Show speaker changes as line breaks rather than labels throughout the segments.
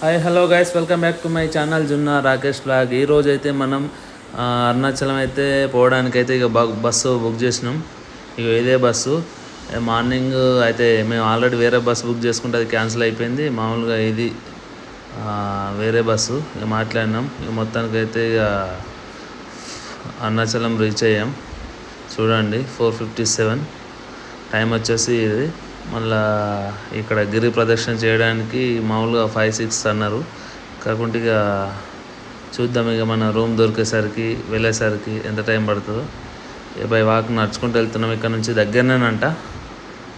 Hi hello guys, welcome back to my channel Junna Rakesh blog. ఈరోజు అయితే మనం అరుణాచలం అయితే పోవడానికి అయితే ఇక బస్సు బుక్ చేసినాం. ఇక ఇదే బస్సు. మార్నింగ్ అయితే మేము ఆల్రెడీ వేరే బస్సు బుక్ చేసుకుంటే అది క్యాన్సిల్ అయిపోయింది. మామూలుగా ఇది వేరే బస్సు ఇక మాట్లాడినాం. ఇక మొత్తానికి అయితే ఇక అరుణాచలం రీచ్ అయ్యాం. చూడండి 4:57 టైం వచ్చేసి ఇది. మళ్ళా ఇక్కడ గిరి ప్రదక్షిణ చేయడానికి మామూలుగా 5-6 అన్నారు. కాకుంటే ఇక చూద్దాం, ఇక మన రూమ్ దొరికేసరికి వెళ్ళేసరికి ఎంత టైం పడుతుందో. బై వాక్ నడుచుకుంటూ వెళ్తున్నాం. ఇక్కడ నుంచి దగ్గరనేనంట,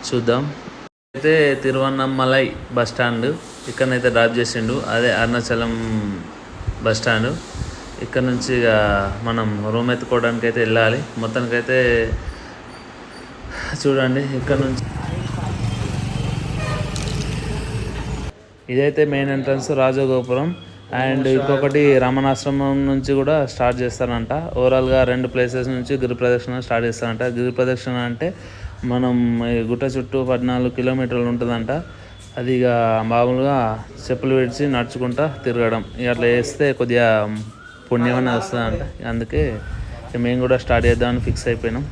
చూద్దాం. అయితే తిరువన్నమలై బస్ స్టాండ్ ఇక్కడనైతే డ్రాప్ చేసిండు. అదే అరుణాచలం బస్ స్టాండ్. ఇక్కడ నుంచి ఇక మనం రూమ్ ఎత్తుకోవడానికి అయితే వెళ్ళాలి. మొత్తానికైతే చూడండి, ఇక్కడ నుంచి ఇదైతే మెయిన్ ఎంట్రన్స్ రాజగోపురం. అండ్ ఇంకొకటి రమణాశ్రమం నుంచి కూడా స్టార్ట్ చేస్తారంట. ఓవరాల్గా 2 ప్లేసెస్ నుంచి గిరి ప్రదక్షిణ స్టార్ట్ చేస్తారంట. గిరి ప్రదక్షిణ అంటే మనం గుట్ట చుట్టూ 14 కిలోమీటర్లు ఉంటుందంట. అది ఇక మామూలుగా చెప్పులు విడిచి నడుచుకుంటా తిరగడం. ఇక అట్లా చేస్తే కొద్దిగా పుణ్యం అనేది వస్తుందంట. అందుకే మేము కూడా స్టార్ట్ చేద్దామని ఫిక్స్ అయిపోయినాం.